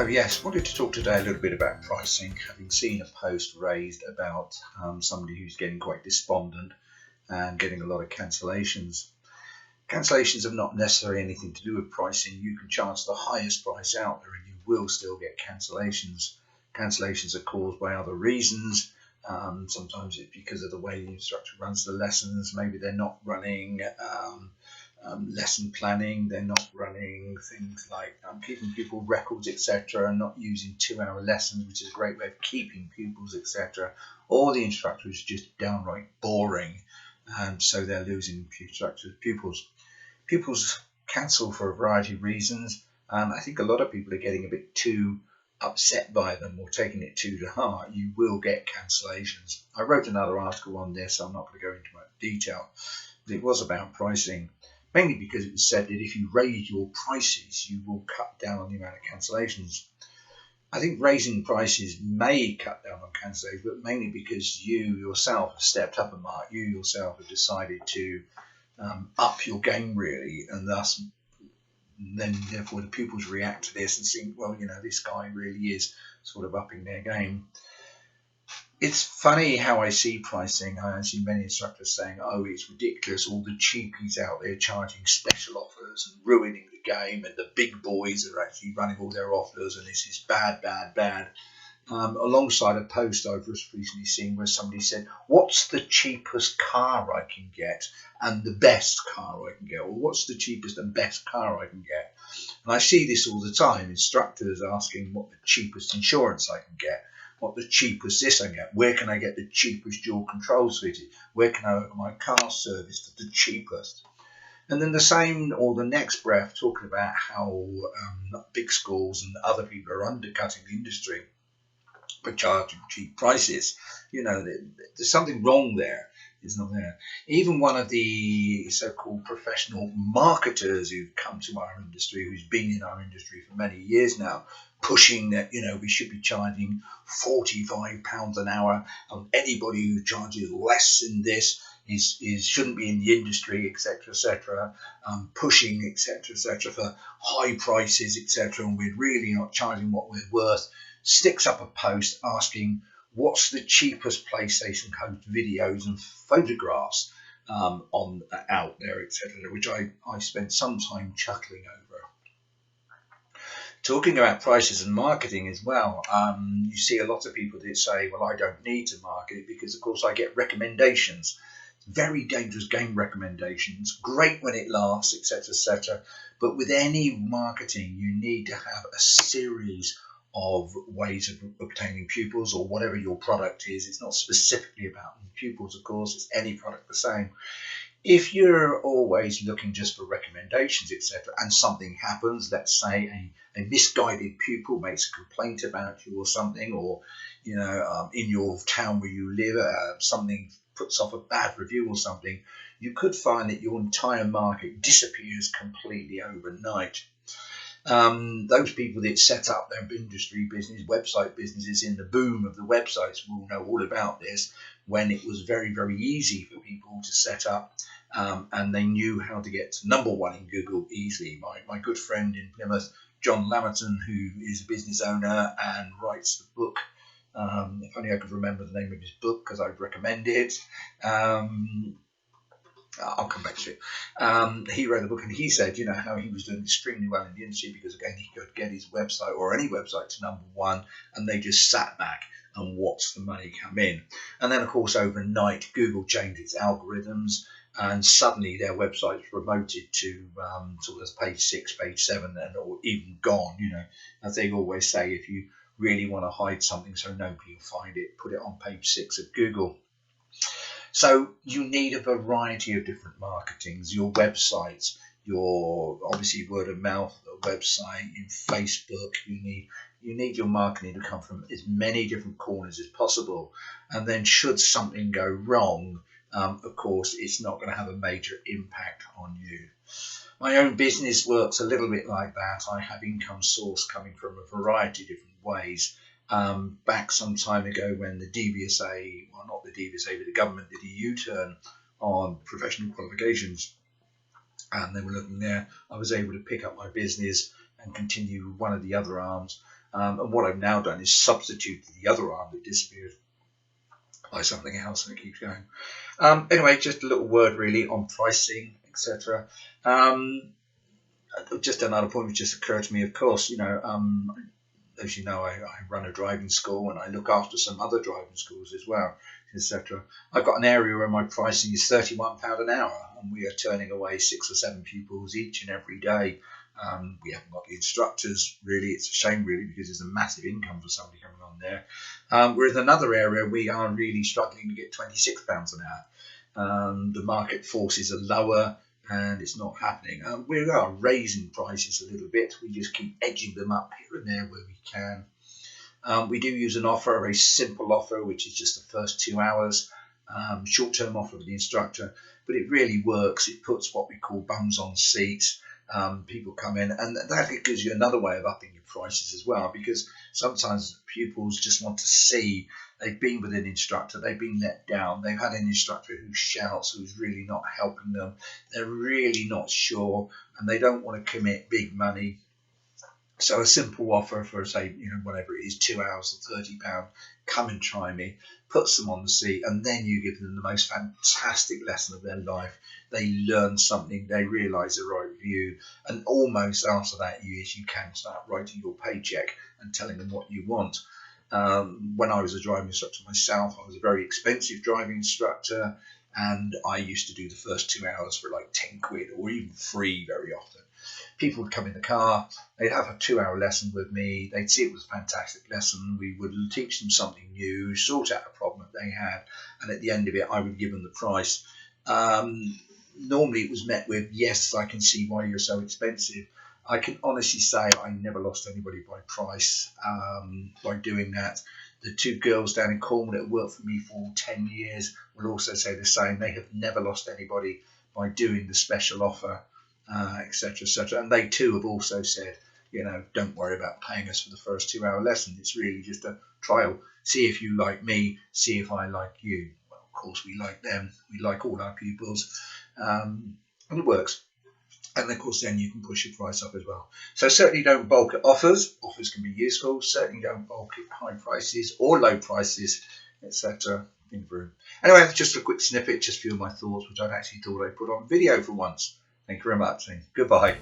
So yes, wanted to talk today a little bit about pricing, having seen a post raised about somebody who's getting quite despondent and getting a lot of cancellations. Cancellations have not necessarily anything to do with pricing. You can charge the highest price out there and you will still get cancellations. Cancellations are caused by other reasons. Sometimes it's because of the way the instructor runs the lessons. Maybe they're not running lesson planning, they're not running things like keeping pupil records, etc., and not using 2-hour lessons, which is a great way of keeping pupils, etc. Or the instructor is just downright boring, and so they're losing pupils. Pupils cancel for a variety of reasons. I think a lot of people are getting a bit too upset by them or taking it too to heart. You will get cancellations. I wrote another article on this, so I'm not going to go into much detail. But it was about pricing, mainly because it was said that if you raise your prices, you will cut down on the amount of cancellations. I think raising prices may cut down on cancellations, but mainly because you yourself have stepped up a mark. You yourself have decided to up your game, really, and thus then therefore the pupils react to this and think, well, this guy really is sort of upping their game. It's funny how I see pricing. I see many instructors saying, oh, it's ridiculous, all the cheapies out there charging special offers and ruining the game, and the big boys are actually running all their offers, and this is bad, bad, bad. Alongside a post I've just recently seen where somebody said, what's the cheapest car I can get and the best car I can get? Or what's the cheapest and best car I can get? And I see this all the time, instructors asking what the cheapest insurance I can get, what the cheapest this I can get, where can I get the cheapest dual controls fitted, where can I get my car serviced for the cheapest? And then the same, or the next breath, talking about how big schools and other people are undercutting the industry for charging cheap prices. There's something wrong there. It's not there. Even one of the so-called professional marketers who've come to our industry, who's been in our industry for many years now, pushing that we should be charging £45 an hour, and anybody who charges less than this is shouldn't be in the industry, etc., pushing, etc., for high prices, etc., and we're really not charging what we're worth. Sticks up a post asking what's the cheapest PlayStation host videos and photographs out there, etc., which I spent some time chuckling over. Talking about prices and marketing as well, you see a lot of people that say, well, I don't need to market it because, of course, I get recommendations. Very dangerous game recommendations, great when it lasts, etc., but with any marketing, you need to have a series of ways of obtaining pupils, or whatever your product is. It's not specifically about pupils, of course, it's any product the same. If you're always looking just for recommendations, etc., and something happens, let's say a misguided pupil makes a complaint about you or something, or in your town where you live, something puts off a bad review or something, you could find that your entire market disappears completely overnight. Those people that set up their industry business, website businesses in the boom of the websites will know all about this, when it was very, very easy for people to set up and they knew how to get to number one in Google easily. My good friend in Plymouth, John Lamerton, who is a business owner and writes the book, if only I could remember the name of his book because I'd recommend it. I'll come back to it. He wrote the book and he said, how he was doing extremely well in the industry because, again, he could get his website or any website to number one and they just sat back and watched the money come in. And then, of course, overnight, Google changed its algorithms and suddenly their website's promoted to sort of page 6, page 7, or even gone. As they always say, if you really want to hide something so nobody will find it, put it on page 6 of Google. So you need a variety of different marketings, your websites, your obviously word of mouth website, in Facebook. You need your marketing to come from as many different corners as possible. And then should something go wrong, of course, it's not going to have a major impact on you. My own business works a little bit like that. I have income source coming from a variety of different ways. Back some time ago when the DVSA, well, not the DVSA, but the government did a U-turn on professional qualifications, and they were looking there, I was able to pick up my business and continue one of the other arms And what I've now done is substituted the other arm that disappeared by something else, and it keeps going. Anyway, just a little word really on pricing, etc. Just another point which just occurred to me, of course, as you know, I run a driving school and I look after some other driving schools as well, etc. I've got an area where my pricing is £31 an hour, and we are turning away 6 or 7 pupils each and every day. We haven't got the instructors, really. It's a shame, really, because there's a massive income for somebody coming on there. Whereas another area, we are really struggling to get £26 an hour. The market forces are lower, and it's not happening. We are raising prices a little bit. We just keep edging them up here and there where we can. We do use an offer, a very simple offer, which is just the first 2 hours, short-term offer with the instructor, but it really works. It puts what we call bums on seats. People come in, and that gives you another way of upping your prices as well, because sometimes pupils just want to see they've been with an instructor, they've been let down, they've had an instructor who shouts, who's really not helping them, they're really not sure, and they don't want to commit big money. So a simple offer for, say, whatever it is, 2 hours or £30, come and try me, puts them on the seat, and then you give them the most fantastic lesson of their life. They learn something, they realise the right view, and almost after that you can start writing your paycheck and telling them what you want. When I was a driving instructor myself, I was a very expensive driving instructor, and I used to do the first 2 hours for like 10 quid or even free very often. People would come in the car, they'd have a 2 hour lesson with me, they'd see it was a fantastic lesson, we would teach them something new, sort out a problem that they had, and at the end of it I would give them the price. Normally it was met with, yes, I can see why you're so expensive. I can honestly say I never lost anybody by price by doing that. The 2 girls down in Cornwall that worked for me for 10 years will also say the same. They have never lost anybody by doing the special offer, etc., etc. And they too have also said, don't worry about paying us for the first 2 hour lesson. It's really just a trial. See if you like me, see if I like you. Well, of course we like them. We like all our pupils. And it works. And of course then you can push your price up as well. So certainly don't bulk at offers. Offers can be useful. Certainly don't bulk at high prices or low prices, etc. Anyway, that's just a quick snippet, just a few of my thoughts, which I'd actually thought I'd put on video for once. Thank you very much, and goodbye.